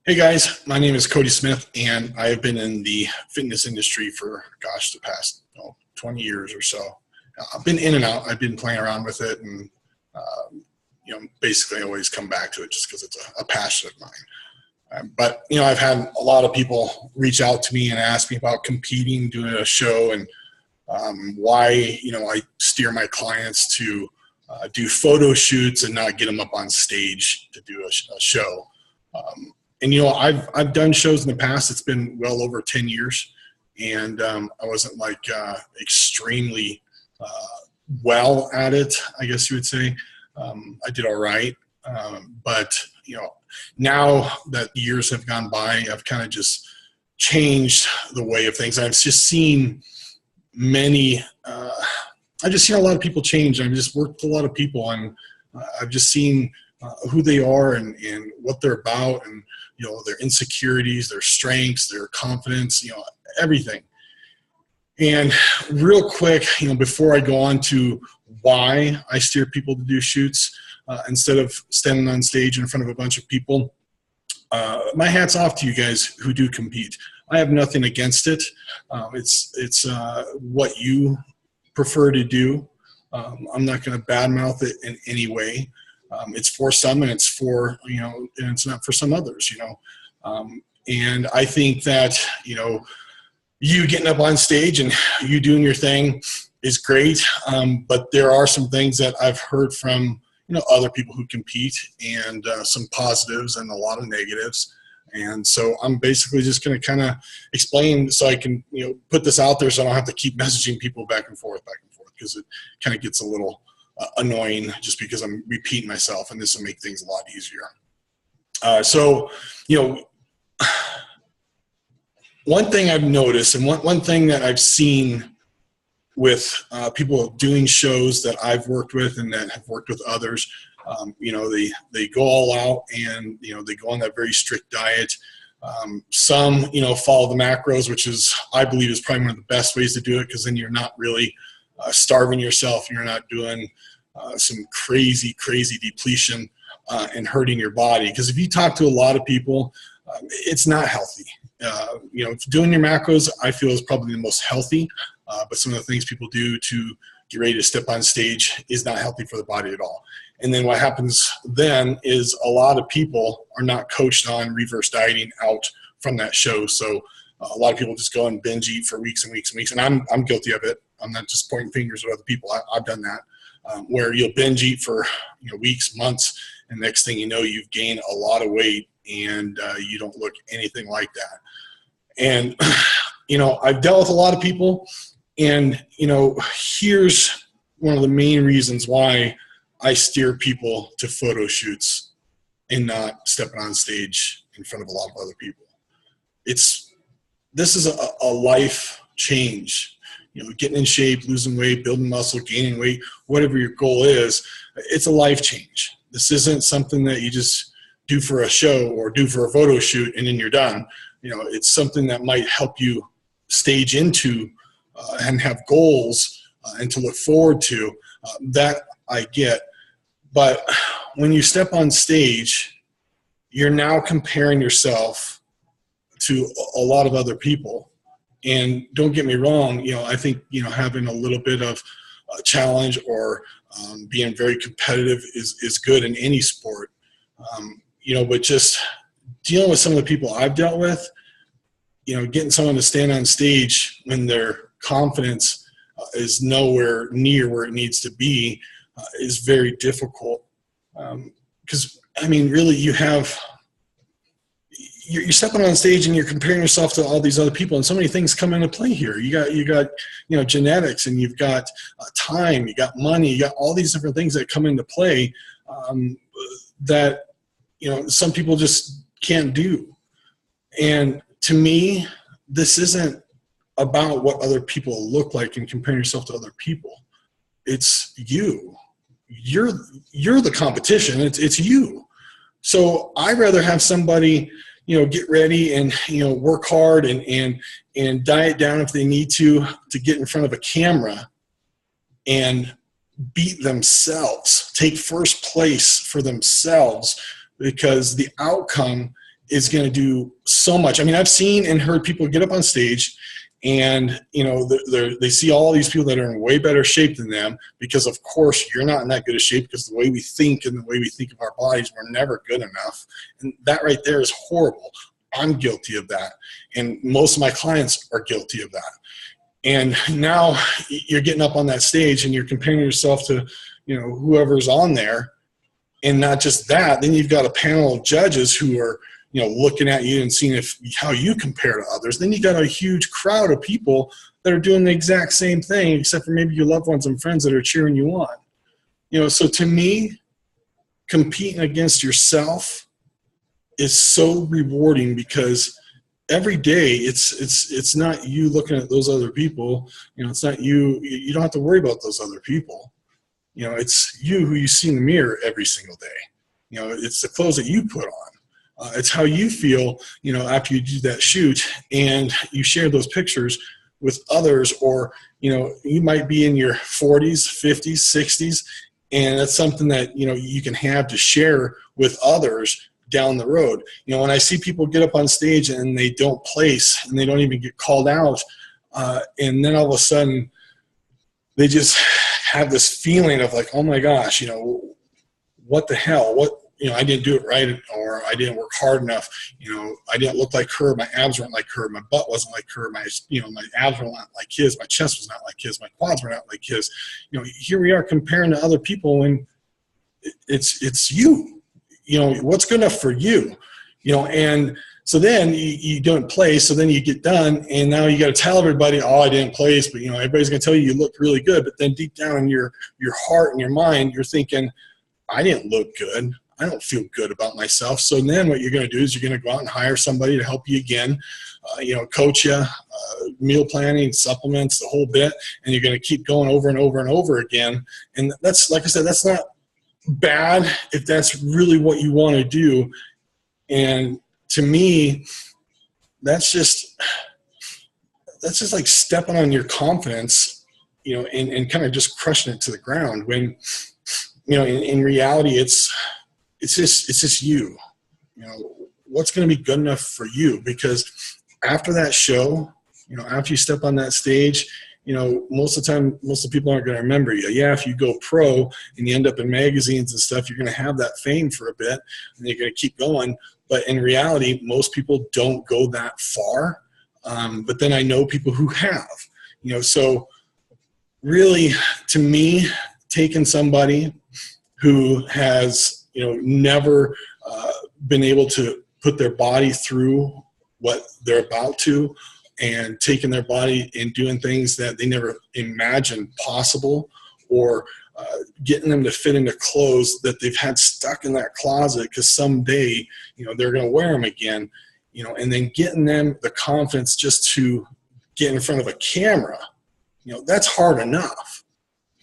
Hey guys, my name is Cody Smith, and I have been in the fitness industry for, gosh, the past 20 years or so. I've been in and out. I've been playing around with it, and basically always come back to it just because it's a passion of mine. But I've had a lot of people reach out to me and ask me about competing, doing a show, and why I steer my clients to do photo shoots and not get them up on stage to do a show. And I've done shows in the past. It's been well over 10 years, and I wasn't like extremely well at it, I guess you would say. I did all right, but now that years have gone by, I've kind of just changed the way of things. I've just seen I've just seen a lot of people change. I've just worked with a lot of people, and I've just seen who they are and what they're about, and their insecurities, their strengths, their confidence, everything. And real quick, before I go on to why I steer people to do shoots instead of standing on stage in front of a bunch of people, my hat's off to you guys who do compete. I have nothing against it. It's what you prefer to do. I'm not going to badmouth it in any way. It's for some, and it's for, and it's not for some others, and I think that, you getting up on stage and you doing your thing is great. But there are some things that I've heard from, other people who compete, and some positives and a lot of negatives. And so I'm basically just going to kind of explain so I can, put this out there so I don't have to keep messaging people back and forth, because it kind of gets a little annoying just because I'm repeating myself, and this will make things a lot easier. So, one thing I've noticed, and one thing that I've seen with people doing shows that I've worked with and that have worked with others, they go all out, and, they go on that very strict diet. Some, follow the macros, which I believe is probably one of the best ways to do it, because then you're not really starving yourself. You're not doing some crazy depletion and hurting your body. Because if you talk to a lot of people, it's not healthy. Doing your macros, I feel, is probably the most healthy. But some of the things people do to get ready to step on stage is not healthy for the body at all. And then what happens then is a lot of people are not coached on reverse dieting out from that show. So a lot of people just go and binge eat for weeks and weeks and weeks. And I'm guilty of it. I'm not just pointing fingers at other people. I've done that, where you'll binge eat for weeks, months, and next thing you know, you've gained a lot of weight, and you don't look anything like that. And I've dealt with a lot of people, and here's one of the main reasons why I steer people to photo shoots and not stepping on stage in front of a lot of other people. This is a life change. Getting in shape, losing weight, building muscle, gaining weight, whatever your goal is, it's a life change. This isn't something that you just do for a show or do for a photo shoot and then you're done. It's something that might help you stage into and have goals and to look forward to. That I get. But when you step on stage, you're now comparing yourself to a lot of other people. And don't get me wrong, I think, having a little bit of a challenge or being very competitive is good in any sport. But just dealing with some of the people I've dealt with, getting someone to stand on stage when their confidence is nowhere near where it needs to be is very difficult. Because, really you're stepping on stage and you're comparing yourself to all these other people, and so many things come into play here. You got genetics, and you've got time, you got money, you got all these different things that come into play that some people just can't do. And to me, this isn't about what other people look like and comparing yourself to other people. It's you. You're the competition. It's you. So I'd rather have somebody get ready and, work hard and diet down if they need to get in front of a camera and beat themselves, take first place for themselves, because the outcome is going to do so much. I mean, I've seen and heard people get up on stage and, you know, they see all these people that are in way better shape than them because, of course, you're not in that good a shape because the way we think and the way we think of our bodies, we're never good enough. And that right there is horrible. I'm guilty of that. And most of my clients are guilty of that. And now you're getting up on that stage and you're comparing yourself to, you know, whoever's on there. And not just that, then you've got a panel of judges who are, you know, looking at you and seeing how you compare to others. Then you got a huge crowd of people that are doing the exact same thing, except for maybe your loved ones and friends that are cheering you on. You know, so to me, competing against yourself is so rewarding because every day it's not you looking at those other people. You know, it's not you don't have to worry about those other people. You know, it's you who you see in the mirror every single day. You know, it's the clothes that you put on. It's how you feel, you know, after you do that shoot and you share those pictures with others, or, you know, you might be in your 40s, 50s, 60s, and that's something that, you know, you can have to share with others down the road. You know, when I see people get up on stage and they don't place and they don't even get called out, and then all of a sudden they just have this feeling of like, oh my gosh, you know, what the hell, you know, I didn't do it right, or I didn't work hard enough. You know, I didn't look like her. My abs weren't like her. My butt wasn't like her. My abs were not like his. My chest was not like his. My quads were not like his. You know, here we are comparing to other people, and it's you. You know, what's good enough for you? You know, and so then you don't place. So then you get done, and now you got to tell everybody, oh, I didn't place, but you know, everybody's gonna tell you look really good. But then deep down in your heart and your mind, you're thinking, I didn't look good. I don't feel good about myself. So then what you're going to do is you're going to go out and hire somebody to help you again, you know, coach you, meal planning, supplements, the whole bit, and you're going to keep going over and over and over again. And that's, like I said, that's not bad if that's really what you want to do. And to me, that's just like stepping on your confidence, you know, and kind of just crushing it to the ground when, you know, in reality, it's just you. You know, what's going to be good enough for you? Because after that show, you know, after you step on that stage, you know, most of the time, most of the people aren't going to remember you. Yeah, if you go pro and you end up in magazines and stuff, you're going to have that fame for a bit, and you're going to keep going. But in reality, most people don't go that far. But then I know people who have. You know, so really, to me, taking somebody who has, you know, never been able to put their body through what they're about to, and taking their body and doing things that they never imagined possible, or getting them to fit into clothes that they've had stuck in that closet because someday, you know, they're going to wear them again, you know, and then getting them the confidence just to get in front of a camera, you know, that's hard enough.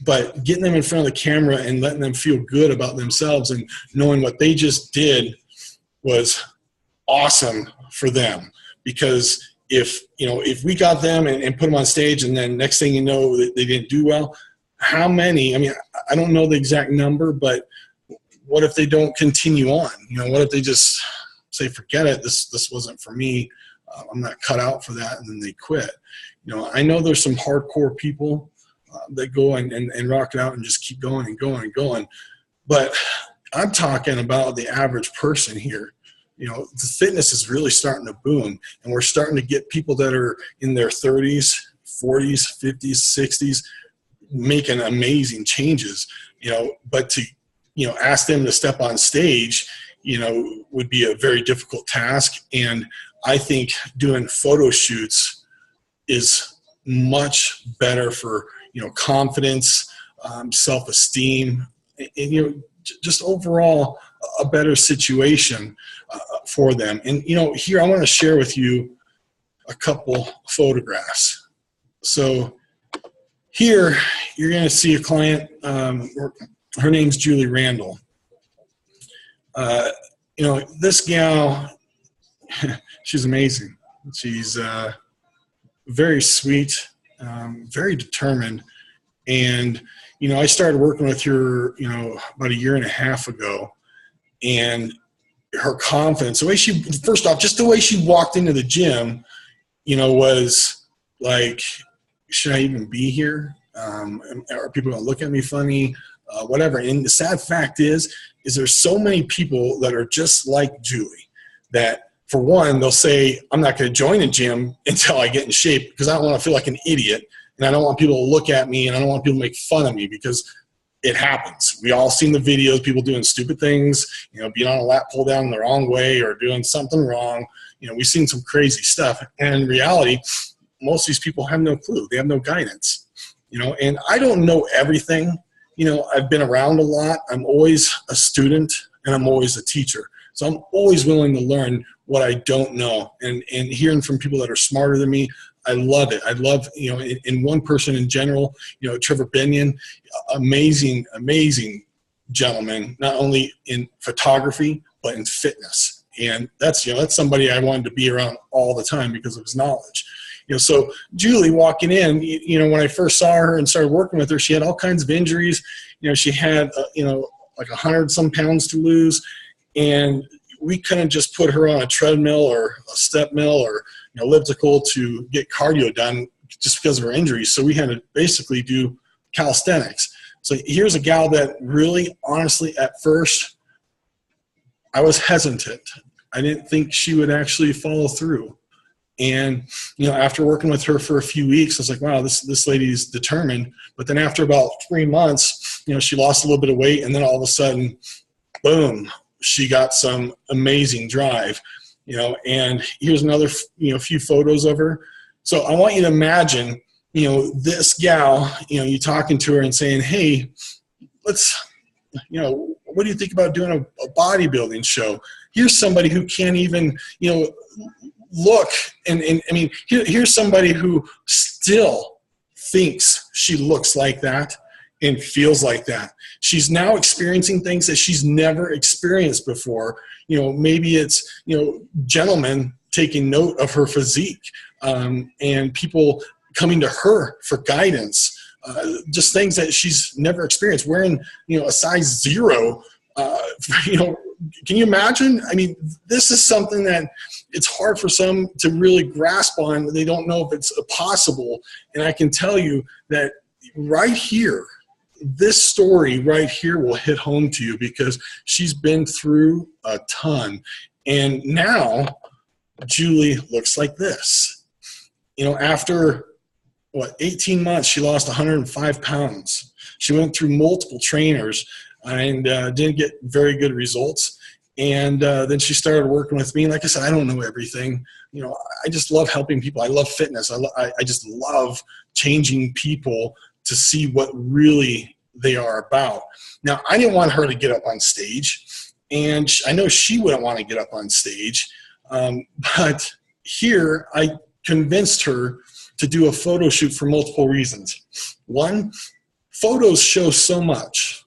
But getting them in front of the camera and letting them feel good about themselves and knowing what they just did was awesome for them. Because if we got them and put them on stage and then next thing you know they didn't do well, how many, I mean, I don't know the exact number, but what if they don't continue on? You know, what if they just say, forget it, this wasn't for me, I'm not cut out for that, and then they quit. You know, I know there's some hardcore people that go and rock it out and just keep going and going and going. But I'm talking about the average person here. You know, the fitness is really starting to boom, and we're starting to get people that are in their 30s, 40s, 50s, 60s making amazing changes, you know, but to, you know, ask them to step on stage, you know, would be a very difficult task. And I think doing photo shoots is much better for, you know, confidence, self-esteem, and, you know, just overall a better situation for them. And, you know, here I want to share with you a couple photographs. So here you're going to see a client, her name's Julie Randall. You know, this gal, she's amazing. She's very sweet, very determined. And, you know, I started working with her, you know, about 1.5 years ago. And her confidence, the way she, first off, just the way she walked into the gym, you know, was like, should I even be here? Are people going to look at me funny? Whatever. And the sad fact is there's so many people that are just like Julie that, for one, they'll say, I'm not going to join a gym until I get in shape because I don't want to feel like an idiot, and I don't want people to look at me, and I don't want people to make fun of me, because it happens. We all seen the videos, people doing stupid things, you know, being on a lat pull down the wrong way or doing something wrong. You know, we've seen some crazy stuff. And in reality, most of these people have no clue. They have no guidance, you know, and I don't know everything. You know, I've been around a lot. I'm always a student and I'm always a teacher. So I'm always willing to learn what I don't know, and hearing from people that are smarter than me. I love it. I love, you know, in one person in general, you know, Trevor Bennion, amazing, amazing gentleman, not only in photography, but in fitness. And that's, you know, that's somebody I wanted to be around all the time because of his knowledge. You know, so Julie walking in, you know, when I first saw her and started working with her, she had all kinds of injuries. You know, she had, you know, like 100-some pounds to lose. And we couldn't just put her on a treadmill or a step mill or, you know, elliptical to get cardio done just because of her injuries. So we had to basically do calisthenics. So here's a gal that really, honestly, at first, I was hesitant. I didn't think she would actually follow through. And, you know, after working with her for a few weeks, I was like, wow, this lady's determined. But then after about 3 months, you know, she lost a little bit of weight, and then all of a sudden, boom, she got some amazing drive, you know. And here's another, you know, few photos of her. So I want you to imagine, you know, this gal, you know, you talking to her and saying, hey, let's, you know, what do you think about doing a bodybuilding show? Here's somebody who can't even, you know, look. And I mean, here's somebody who still thinks she looks like that and feels like that. She's now experiencing things that she's never experienced before. You know, maybe it's, you know, gentlemen taking note of her physique, and people coming to her for guidance, just things that she's never experienced. Wearing, you know, a size 0, you know, can you imagine? I mean, this is something that it's hard for some to really grasp on. They don't know if it's possible. And I can tell you that right here, this story right here will hit home to you because she's been through a ton. And now Julie looks like this. You know, after, 18 months, she lost 105 pounds. She went through multiple trainers and didn't get very good results. And then she started working with me. Like I said, I don't know everything. You know, I just love helping people. I love fitness. I just love changing people to see what really they are about. Now, I didn't want her to get up on stage, and I know she wouldn't want to get up on stage. But here, I convinced her to do a photo shoot for multiple reasons. One, photos show so much.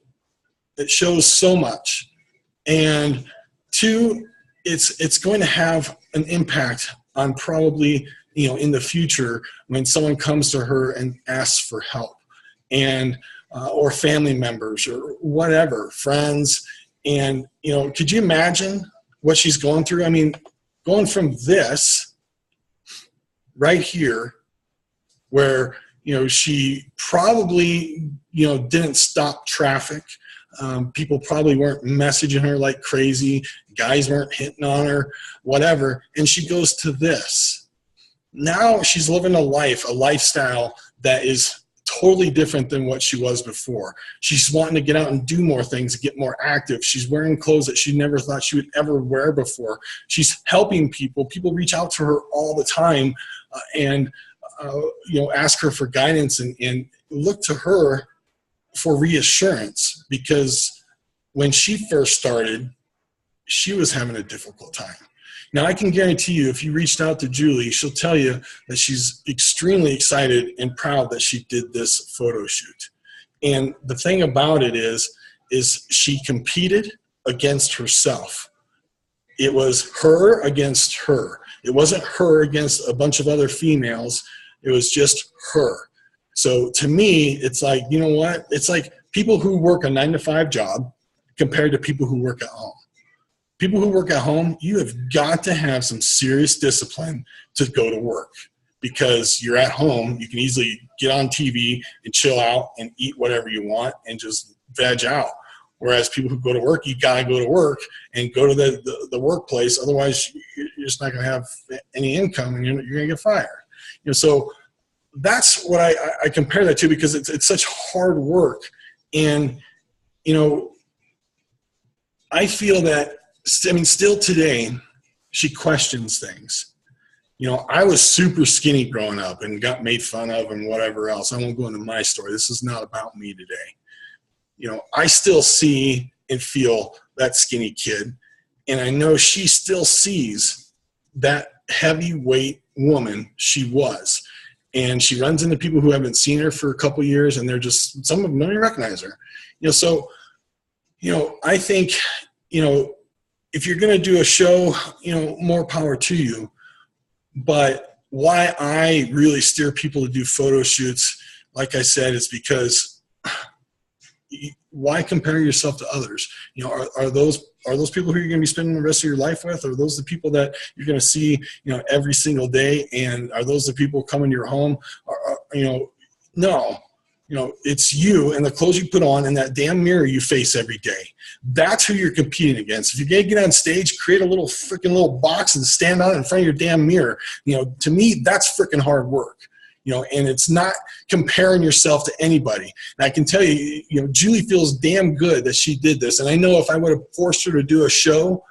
It shows so much. And two, it's going to have an impact on probably, you know, in the future when someone comes to her and asks for help, and or family members or whatever, friends. And, you know, could you imagine what she's going through? I mean, going from this right here, where, you know, she probably, you know, didn't stop traffic. People probably weren't messaging her like crazy. Guys weren't hitting on her, whatever. And she goes to this. Now she's living a lifestyle that is totally different than what she was before. She's wanting to get out and do more things, get more active. She's wearing clothes that she never thought she would ever wear before. She's helping people. People reach out to her all the time and you know, ask her for guidance and look to her for reassurance, because when she first started, she was having a difficult time. Now, I can guarantee you, if you reached out to Julie, she'll tell you that she's extremely excited and proud that she did this photo shoot. And the thing about it is she competed against herself. It was her against her. It wasn't her against a bunch of other females. It was just her. So to me, it's like, you know what? It's like people who work a 9-to-5 job compared to people who work at home. people who work at home, you have got to have some serious discipline to go to work, because you're at home. You can easily get on TV and chill out and eat whatever you want and just veg out. Whereas people who go to work, you got to go to work and go to the workplace. Otherwise, you're just not going to have any income, and you're going to get fired. So that's what I compare that to, because it's such hard work. And, I feel that, still today, she questions things. I was super skinny growing up and got made fun of and whatever else. I won't go into my story. This is not about me today. I still see and feel that skinny kid, and I know she still sees that heavyweight woman she was. And she runs into people who haven't seen her for a couple of years, and they're just, some of them don't even recognize her. So, I think, if you're going to do a show, more power to you. But why I really steer people to do photo shoots, like I said, is because why compare yourself to others? Are those people who you're going to be spending the rest of your life with? Are those the people that you're going to see, every single day? And are those the people coming to your home? No. It's you and the clothes you put on and that damn mirror you face every day. That's who you're competing against. If you're going to get on stage, create a little box and stand on it in front of your damn mirror. To me, that's freaking hard work. And it's not comparing yourself to anybody. And I can tell you, Julie feels damn good that she did this. And I know if I would have forced her to do a show,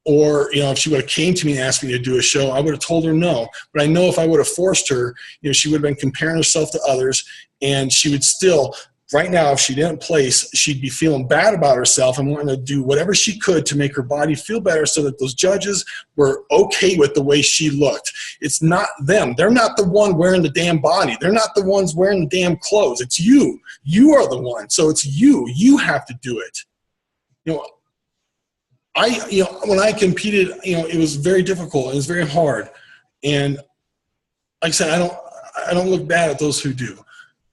or, if she would have came to me and asked me to do a show, I would have told her no. But I know if I would have forced her, she would have been comparing herself to others, and she would still, right now, if she didn't place, she'd be feeling bad about herself and wanting to do whatever she could to make her body feel better so that those judges were okay with the way she looked. It's not them. They're not the one wearing the damn body. They're not the ones wearing the damn clothes. It's you. You are the one. So it's you. You have to do it. When I competed, it was very difficult. It was very hard. And like I said, I don't look bad at those who do.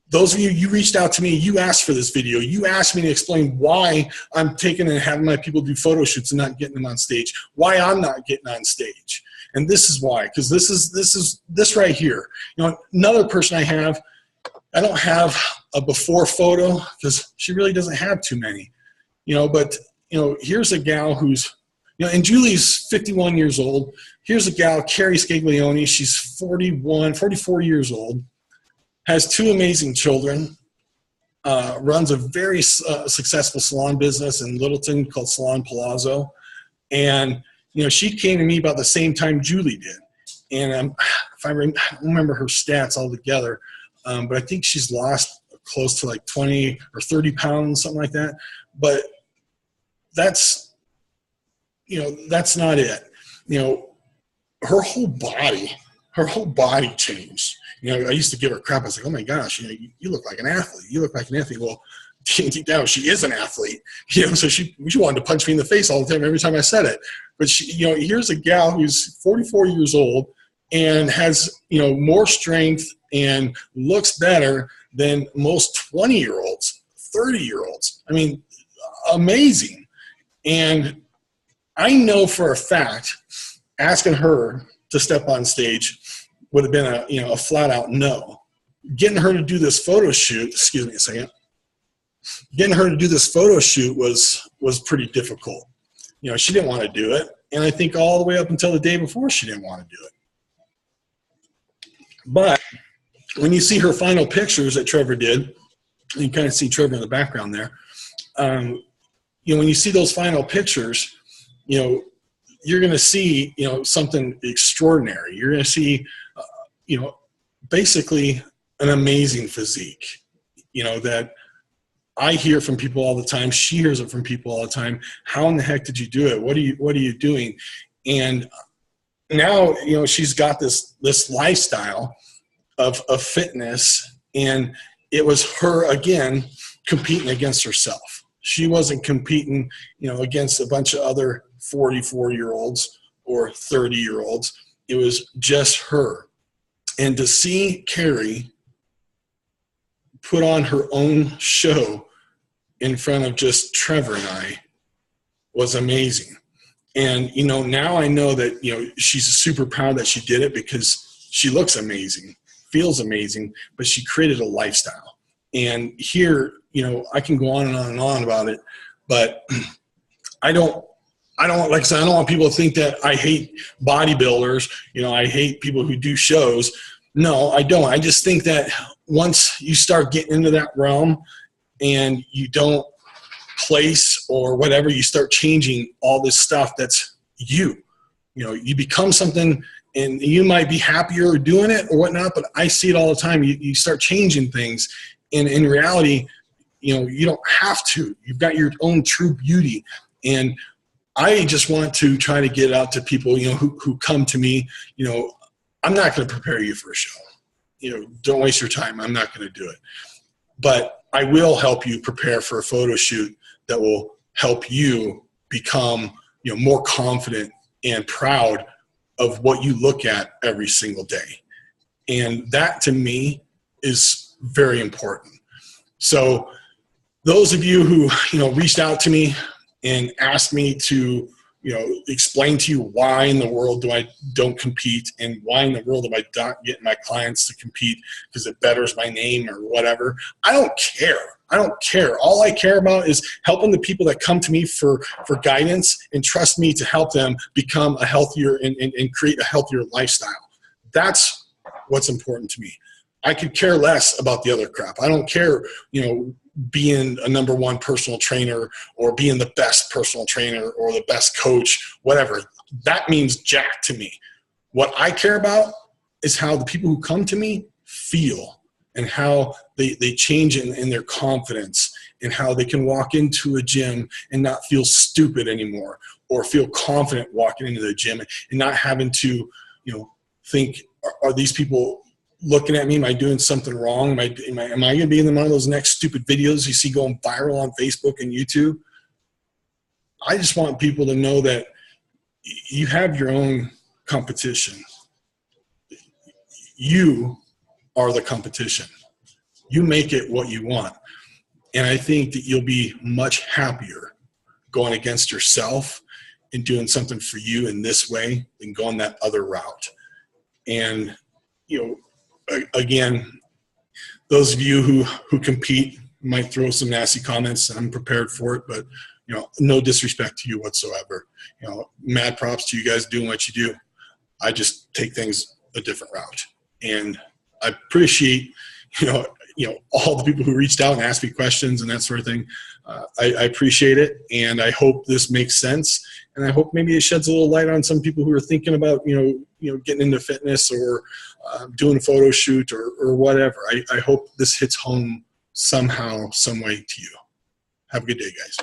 Those of you reached out to me, you asked for this video. You asked me to explain why I'm taking and having my people do photo shoots and not getting them on stage, why I'm not getting on stage. And this is why, because this right here. Another person I don't have a before photo because she really doesn't have too many, but here's a gal who's, and Julie's 51 years old. Here's a gal, Carrie Scaglione. She's 44 years old. Has two amazing children, runs a very successful salon business in Littleton called Salon Palazzo. And, she came to me about the same time Julie did. And I don't remember her stats altogether, but I think she's lost close to like 20 or 30 pounds, something like that. But that's not it. Her whole body changed. I used to give her crap. I was like, oh my gosh, you look like an athlete. You look like an athlete. Well, deep down, she is an athlete. So she wanted to punch me in the face all the time, every time I said it. But here's a gal who's 44 years old and has, more strength and looks better than most 20-year-olds, 30-year-olds. I mean, amazing. And I know for a fact, asking her to step on stage would have been a flat out no. Getting her to do this photo shoot, excuse me a second, getting her to do this photo shoot was pretty difficult. She didn't want to do it. And I think all the way up until the day before, she didn't want to do it. But when you see her final pictures that Trevor did, you kind of see Trevor in the background there. When you see those final pictures, you're going to see, something extraordinary. You're going to see, basically an amazing physique, that I hear from people all the time. She hears it from people all the time. How in the heck did you do it? What are you doing? And now, she's got this lifestyle of fitness, and it was her again competing against herself. She wasn't competing, against a bunch of other 44-year-olds or 30-year-olds. It was just her. And to see Carrie put on her own show in front of just Trevor and I was amazing. And, you know, now I know that, you know, she's super proud that she did it because she looks amazing, feels amazing, but she created a lifestyle. And here, you know, I can go on and on and on about it, but I don't, like I said, I don't want people to think that I hate bodybuilders. You know, I hate people who do shows. No, I don't. I just think that once you start getting into that realm and you don't place or whatever, you start changing all this stuff that's you. You know, you become something, and you might be happier doing it or whatnot, but I see it all the time. You start changing things, and in reality, you know, you don't have to. You've got your own true beauty. And I just want to try to get out to people, you know, who come to me. You know, I'm not going to prepare you for a show. You know, don't waste your time. I'm not going to do it. But I will help you prepare for a photo shoot that will help you become, you know, more confident and proud of what you look at every single day. And that, to me, is very important. So those of you who, you know, reached out to me and asked me to, you know, explain to you why in the world I don't compete, and why in the world am I not getting my clients to compete because it betters my name or whatever. I don't care. I don't care. All I care about is helping the people that come to me for guidance and trust me to help them become a healthier and create a healthier lifestyle. That's what's important to me. I could care less about the other crap. I don't care, you know, being a #1 personal trainer or being the best personal trainer or the best coach, whatever. That means jack to me. What I care about is how the people who come to me feel, and how they change in their confidence, and how they can walk into a gym and not feel stupid anymore, or feel confident walking into the gym and not having to, you know, think, are these people looking at me? Am I doing something wrong? Am I going to be in one of those next stupid videos you see going viral on Facebook and YouTube? I just want people to know that you have your own competition. You are the competition. You make it what you want. And I think that you'll be much happier going against yourself and doing something for you in this way than going that other route. And, you know, again, those of you who compete might throw some nasty comments, and I'm prepared for it, but, you know, no disrespect to you whatsoever. You know, mad props to you guys doing what you do. I just take things a different route. And I appreciate, you know, all the people who reached out and asked me questions and that sort of thing. I appreciate it, and I hope this makes sense. And I hope maybe it sheds a little light on some people who are thinking about, you know, getting into fitness or doing a photo shoot or whatever. I hope this hits home somehow, some way to you. Have a good day, guys.